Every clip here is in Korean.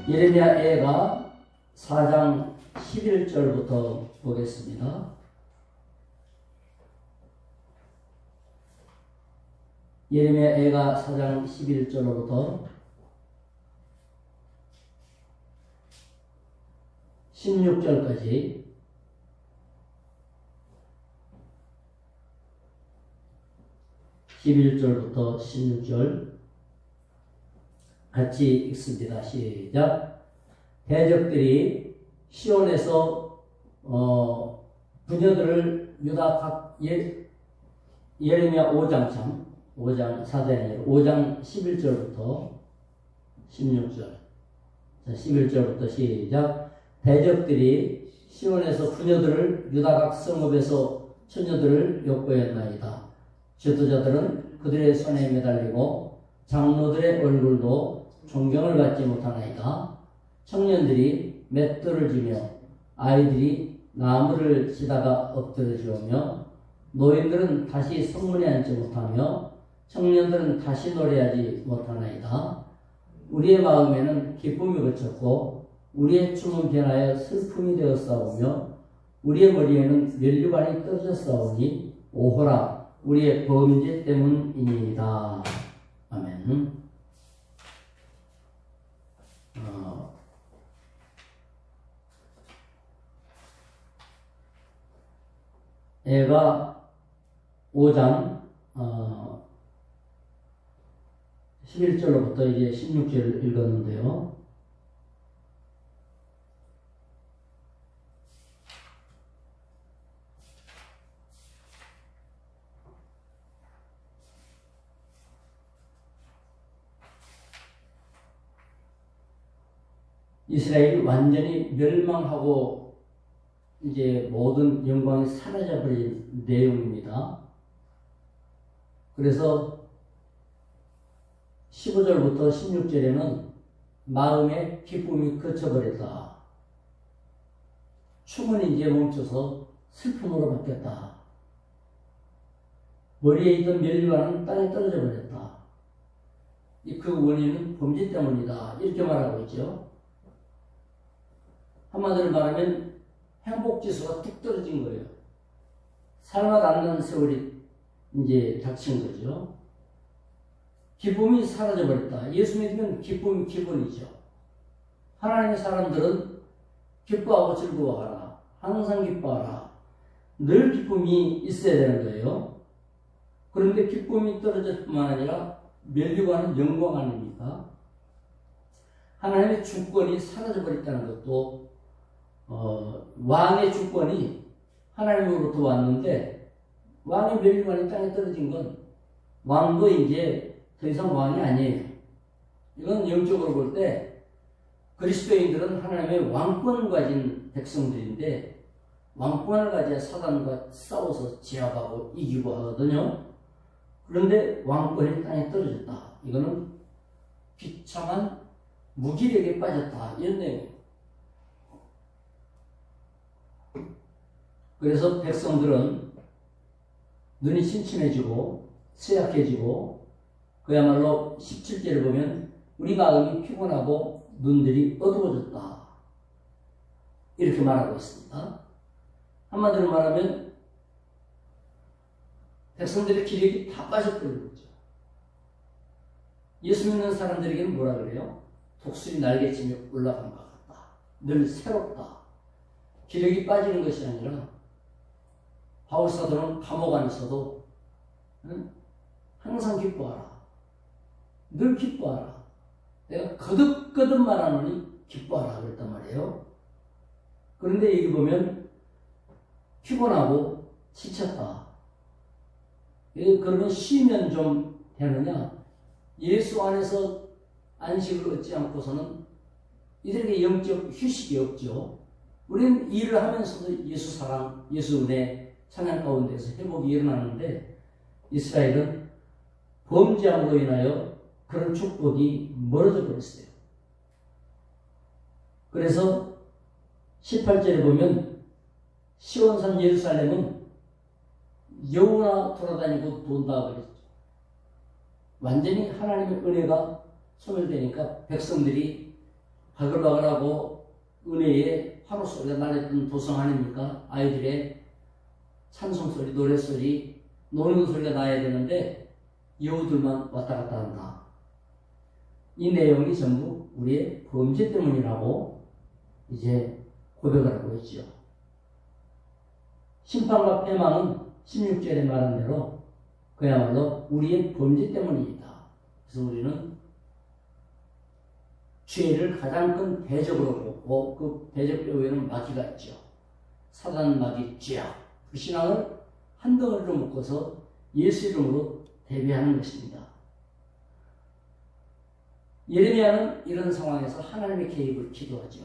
예레미야애가 4장 11절부터 보겠습니다. 예레미야애가 4장 11절로부터 16절까지 (11절부터) 16절 같이 읽습니다. 시작. 대적들이 시온에서 부녀들을 유다 각 예레미야 5장 4장이에요. 5장 11절부터 16절. 자, 11절부터 시작. 대적들이 시온에서 부녀들을 유다 각 성읍에서 처녀들을 욕보였나이다. 지도자들은 그들의 손에 매달리고 장로들의 얼굴도 존경을 받지 못하나이다. 청년들이 맷돌을 지며 아이들이 나무를 치다가 엎드러지오며 노인들은 다시 성문에 앉지 못하며 청년들은 다시 노래하지 못하나이다. 우리의 마음에는 기쁨이 그쳤고 우리의 춤은 변하여 슬픔이 되었사오며 우리의 머리에는 면류관이 떨어졌사오니 오호라 우리의 범죄 때문이니이다. 아멘. 애가 5장 11절로부터 이제 16절을 읽었는데요. 이스라엘이 완전히 멸망하고 이제 모든 영광이 사라져버린 내용입니다. 그래서 15절부터 16절에는 마음의 기쁨이 그쳐버렸다. 춤은 이제 멈춰서 슬픔으로 바뀌었다. 머리에 있던 면류관은 땅에 떨어져 버렸다. 그 원인은 범죄 때문이다. 이렇게 말하고 있죠. 한마디로 말하면 행복지수가 뚝 떨어진 거예요. 살맛 안 나는 세월이 이제 닥친 거죠. 기쁨이 사라져버렸다. 예수 믿으면 기쁨이 기본이죠. 하나님의 사람들은 기뻐하고 즐거워하라. 항상 기뻐하라. 늘 기쁨이 있어야 되는 거예요. 그런데 기쁨이 떨어질 뿐만 아니라 멸류관은 영광 아닙니까? 하나님의 주권이 사라져버렸다는 것도 왕의 주권이 하나님으로부터 왔는데 왕의 멸류관이 땅에 떨어진 건 왕도 이제 더 이상 왕이 아니에요. 이건 영적으로 볼 때 그리스도인들은 하나님의 왕권을 가진 백성들인데 왕권을 가져야 사단과 싸워서 제압하고 이기고 하거든요. 그런데 왕권이 땅에 떨어졌다. 이거는 비참한 무기력에 빠졌다. 이런 내용이에요. 그래서 백성들은 눈이 침침해지고 쇠약해지고 그야말로 17절을 보면 우리 마음이 피곤하고 눈들이 어두워졌다. 이렇게 말하고 있습니다. 한마디로 말하면 백성들의 기력이 다 빠져버린 거죠. 예수 믿는 사람들에게는 뭐라 그래요? 독수리 날개치며 올라간 것 같다. 늘 새롭다. 기력이 빠지는 것이 아니라 바울사도는 감옥 안에서도 항상 기뻐하라. 늘 기뻐하라. 내가 거듭거듭 말하노니 기뻐하라 그랬단 말이에요. 그런데 여기 보면 피곤하고 지쳤다. 그러면 쉬면 좀 되느냐? 예수 안에서 안식을 얻지 않고서는 이들에게 영적 휴식이 없죠. 우리는 일을 하면서도 예수 사랑, 예수 은혜 찬양 가운데서 회복이 일어나는데 이스라엘은 범죄함으로 인하여 그런 축복이 멀어져 버렸어요. 그래서 18절에 보면 시온산 예루살렘은 여우나 돌아다니고 돈다 그랬죠. 완전히 하나님의 은혜가 소멸되니까 백성들이 바글바글하고 은혜의 화로 소리가 날렸던 도성 아닙니까? 아이들의 찬송소리, 노래소리, 노는 소리가 나야 되는데 여우들만 왔다 갔다 한다. 이 내용이 전부 우리의 범죄 때문이라고 이제 고백을 하고 있죠. 심판과 패망은 16절에 말한 대로 그야말로 우리의 범죄 때문입니다. 그래서 우리는 죄를 가장 큰 대적으로 보고 그 대적 배후에는 마귀가 있죠. 사단 마귀 죄악. 그 신앙을 한 덩어리로 묶어서 예수 이름으로 대비하는 것입니다. 예레미야는 이런 상황에서 하나님의 개입을 기도하죠.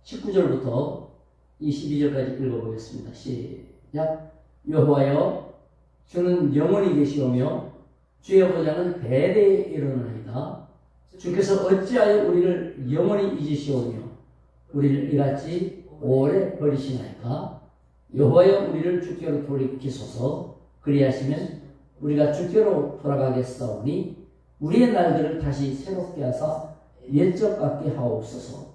19절부터 22절까지 읽어보겠습니다. 시작. 여호와여, 주는 영원히 계시오며 주의 보좌는 대대에 이르나이다. 주께서 어찌하여 우리를 영원히 잊으시오며 우리를 이같이 오래 버리시나이까? 여호와여, 우리를 주께로 돌이키소서. 그리하시면 우리가 주께로 돌아가겠사오니 우리의 날들을 다시 새롭게 하사 옛적 같게 하옵소서.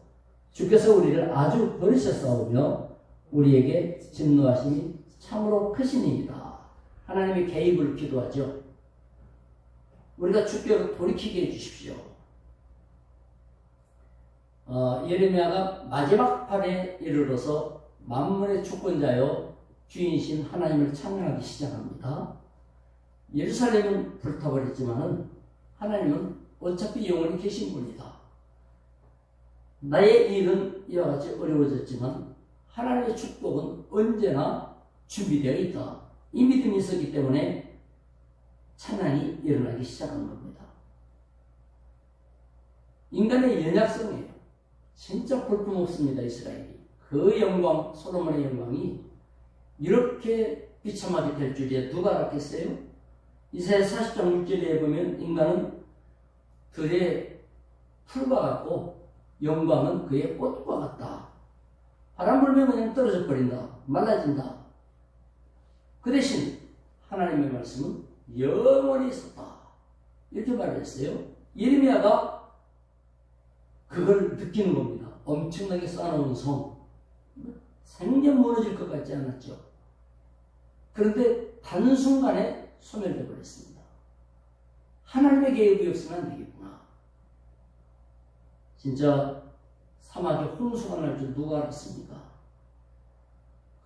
주께서 우리를 아주 버리셨사오며 우리에게 진노하심이 참으로 크시니이다. 하나님의 개입을 기도하죠. 우리가 주께로 돌이키게 해주십시오. 예레미야가 마지막 판에 이르러서 만물의 주권자여 주인이신 하나님을 찬양하기 시작합니다. 예루살렘은 불타버렸지만은 하나님은 어차피 영원히 계신 분이다. 나의 일은 이와 같이 어려워졌지만 하나님의 축복은 언제나 준비되어 있다. 이 믿음이 있었기 때문에 찬양이 일어나기 시작한 겁니다. 인간의 연약성이에요. 진짜 볼품없습니다. 이스라엘이. 그 영광, 솔로몬의 영광이 이렇게 비참하게 될 줄이야 누가 알았겠어요? 이사야 40장 6절에 보면 인간은 들의 풀과 같고 영광은 그의 꽃과 같다. 바람 불면 그냥 떨어져 버린다. 말라진다. 그 대신 하나님의 말씀은 영원히 있었다. 이렇게 말했어요. 예레미야가 그걸 느끼는 겁니다. 엄청나게 쌓아놓은 성. 생전 무너질 것 같지 않았죠. 그런데 단순간에 소멸되어 버렸습니다. 하나님의 계획이 없으면 안 되겠구나. 진짜 사막에 홍수가 날 줄 누가 알았습니까?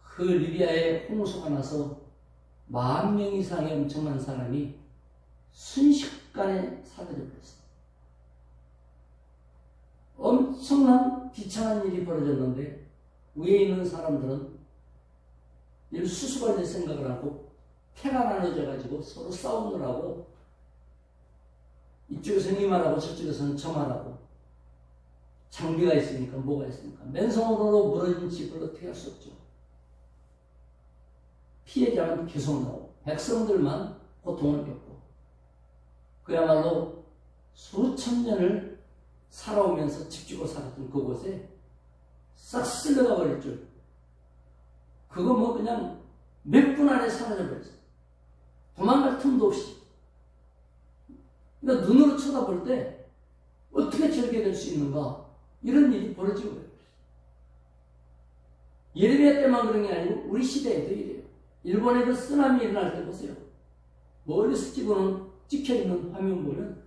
그 리비아에 홍수가 나서 10,000명 이상의 엄청난 사람이 순식간에 사라져 버렸습니다. 엄청난 비참한 일이 벌어졌는데 위에 있는 사람들은 이를 수습할 생각을 하고 패가 나눠져 가지고 서로 싸우느라고 이쪽에서는 이 말하고 저쪽에서는 저 말하고 장비가 있으니까 뭐가 있습니까? 맨손으로 무너진 집을 어떻게 할 수 없죠. 피해자는 계속 나오고 백성들만 고통을 겪고 그야말로 수천 년을 살아오면서 집지고 살았던 그곳에 싹 쓸려가 버릴 줄. 그거 뭐 그냥 몇 분 안에 사라져 버렸어요. 도망갈 틈도 없이. 그러니까 눈으로 쳐다볼 때 어떻게 저렇게 될 수 있는가 이런 일이 벌어지고 있어요. 예레미야 때만 그런 게 아니고 우리 시대에도 이래요. 일본에도 쓰나미 일어날 때 보세요. 멀리서 찍혀있는 화면 보면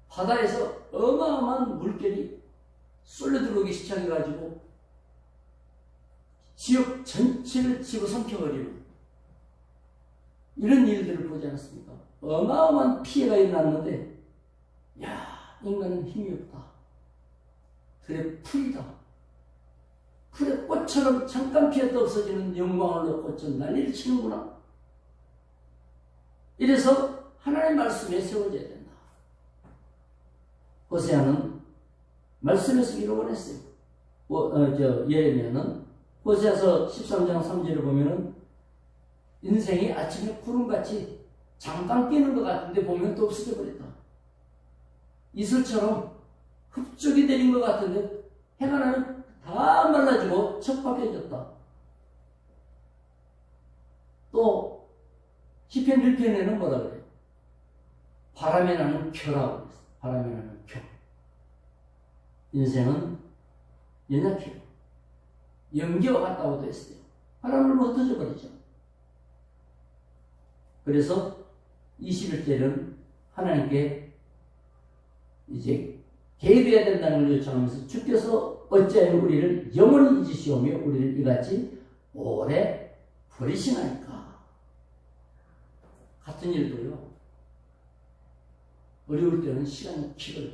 바다에서 어마어마한 물결이 쏠려 들어오기 시작해가지고 지역 전체를 집어삼켜버리는 이런 일들을 보지 않았습니까? 어마어마한 피해가 일어났는데 야, 인간은 힘이 없다. 들의 풀이다. 풀의 꽃처럼 잠깐 피했다 없어지는 영광을 놓고 좀 난리를 치는구나. 이래서 하나님의 말씀에 세워져야 된다. 호세아는 말씀에 쓰기를 원했어요. 예레미야는 호세아서 13장 3절을 보면은 인생이 아침에 구름같이 잠깐 끼는 것 같은데 보면 또 없어져 버렸다. 이슬처럼 흡족이 내린 것 같은데 해가 나면 다 말라지고 척박해졌다. 또 시편 1편에는 뭐라 그래요? 바람에 나는 켜라고 그랬어요. 바람에 나는 켜. 인생은 연약해요. 연기와 같다고도 했어요. 바람을 흩어져 버리죠. 그래서 21절은 하나님께 이제 개입해야 된다는 걸 요청하면서 주께서 어찌하여 우리를 영원히 잊으시오며 우리를 이같이 오래 버리시나이까. 같은 일도요, 어려울 때는 시간이 길어요.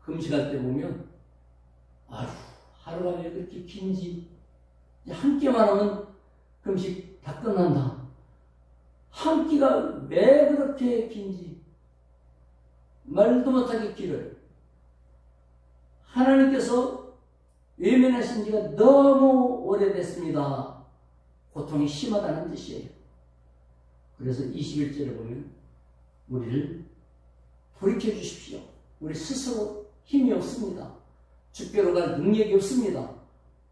금식할 때 보면 아휴, 하루가 왜 그렇게 긴지, 한 끼만 하면 금식 다 끝난다. 한 끼가 왜 그렇게 긴지 말도 못하게 길어요. 하나님께서 외면하신 지가 너무 오래됐습니다. 고통이 심하다는 뜻이에요. 그래서 21절에 보면 우리를 돌이켜 주십시오. 우리 스스로 힘이 없습니다. 주께로 갈 능력이 없습니다.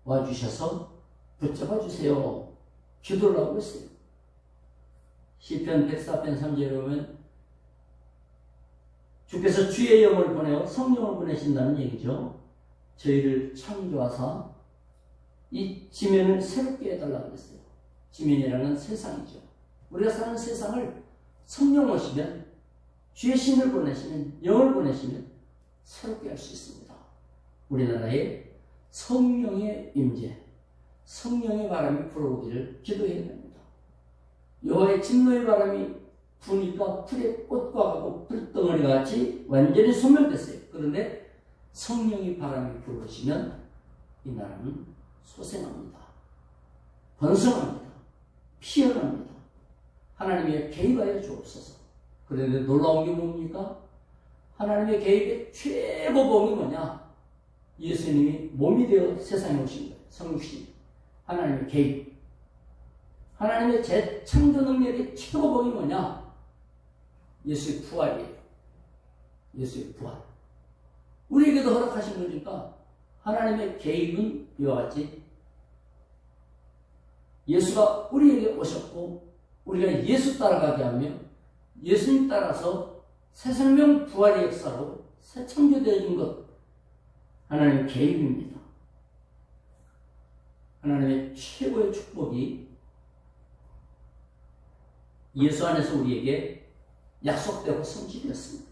와주셔서 붙잡아 주세요. 기도를 하고 있어요. 시편 104편 3절에 보면 주께서 주의 영을 보내어 성령을 보내신다는 얘기죠. 저희를 창조하사 이 지면을 새롭게 해달라고 했어요. 지면이라는 세상이죠. 우리가 사는 세상을 성령 오시면, 주의 신을 보내시면, 영을 보내시면 새롭게 할 수 있습니다. 우리나라에 성령의 임재, 성령의 바람이 불어오기를 기도해야 됩니다. 여호와의 진노의 바람이 부니까 풀의 꽃과 같고 풀덩어리가 같이 완전히 소멸됐어요. 그런데 성령의 바람이 불어오시면 이 나라는 소생합니다. 번성합니다. 피어납니다. 하나님의 개입하여 주옵소서. 그런데 놀라운 게 뭡니까? 하나님의 개입의 최고봉이 뭐냐? 예수님이 몸이 되어 세상에 오신 거예요. 성육신. 하나님의 개입. 하나님의 재창조 능력의 최고봉이 뭐냐? 예수의 부활이에요. 예수의 부활. 우리에게도 허락하신 거니까 하나님의 개입은 이와 같이 예수가 우리에게 오셨고 우리가 예수 따라가게 하며 예수님 따라서 새 생명 부활의 역사로 새 창조되어진 것, 하나님의 개입입니다. 하나님의 최고의 축복이 예수 안에서 우리에게 약속되고 성취되었습니다.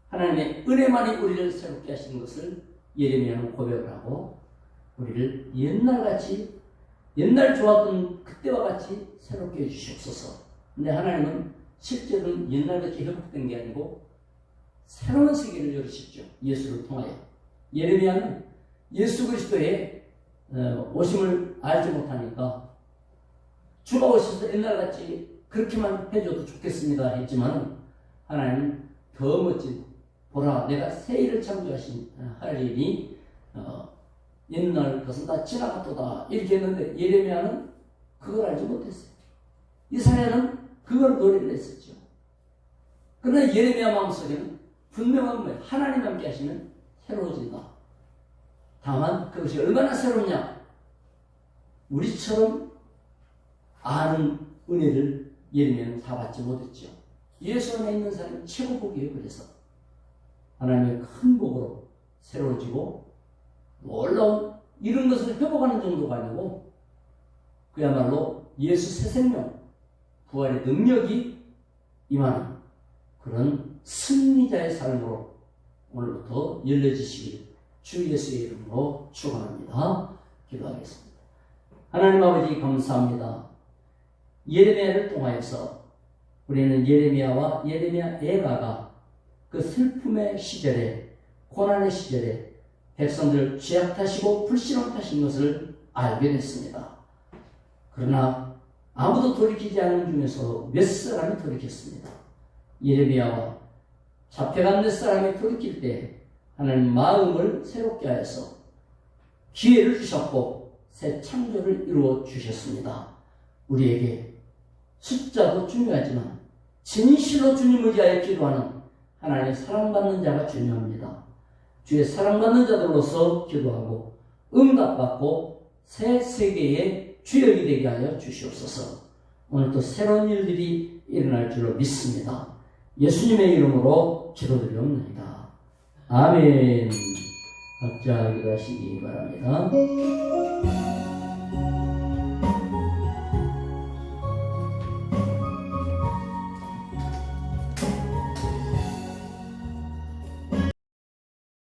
하나님의 은혜만이 우리를 새롭게 하시는 것을 예레미야는 고백을 하고 우리를 옛날같이, 옛날 좋았던 그때와 같이 새롭게 해주시옵소서. 근데 하나님은 실제로는 옛날같이 회복된 게 아니고 새로운 세계를 열으셨죠. 예수를 통하여. 예레미야는 예수 그리스도의 오심을 알지 못하니까 주가 오셔서 옛날같이 그렇게만 해줘도 좋겠습니다 했지만 하나님은 더 멋진, 보라 내가 새 일을 창조하신 하리니 옛날 것은 다 지나갔도다 이렇게 했는데 예레미야는 그걸 알지 못했어요. 이사야는 그걸 노래를 했었죠. 그러나 예레미야 마음속에는 분명한 거예요. 하나님 함께 하시면 새로워진다. 다만 그것이 얼마나 새롭냐, 우리처럼 아는 은혜를 예레미야는 다 받지 못했죠. 예수 안에 있는 사람이 최고복이에요. 그래서 하나님의 큰 복으로 새로워지고 놀라운 이런 것을 회복하는 정도가 아니고 그야말로 예수 새 생명 부활의 능력이 임하는 그런 승리자의 삶으로 오늘부터 열려지시길 주 예수의 이름으로 축원합니다. 기도하겠습니다. 하나님 아버지 감사합니다. 예레미야를 통하여서 우리는 예레미야와 예레미야 애가가 그 슬픔의 시절에, 고난의 시절에 백성들을 죄악하시고 불신앙하신 것을 알게 됐습니다. 그러나 아무도 돌이키지 않은 중에서 몇 사람이 돌이켰습니다. 예레미야와 잡혀간 몇 사람이 돌이킬 때 하나님 마음을 새롭게 하여서 기회를 주셨고 새 창조를 이루어 주셨습니다. 우리에게 숫자도 중요하지만 진실로 주님을 위하여 기도하는 하나님의 사랑받는 자가 중요합니다. 주의 사랑받는 자들로서 기도하고 응답받고 새 세계의 주역이 되게 하여 주시옵소서. 오늘도 새로운 일들이 일어날 줄로 믿습니다. 예수님의 이름으로 기도드리옵나이다. 아멘. 각자 기도하시기 바랍니다.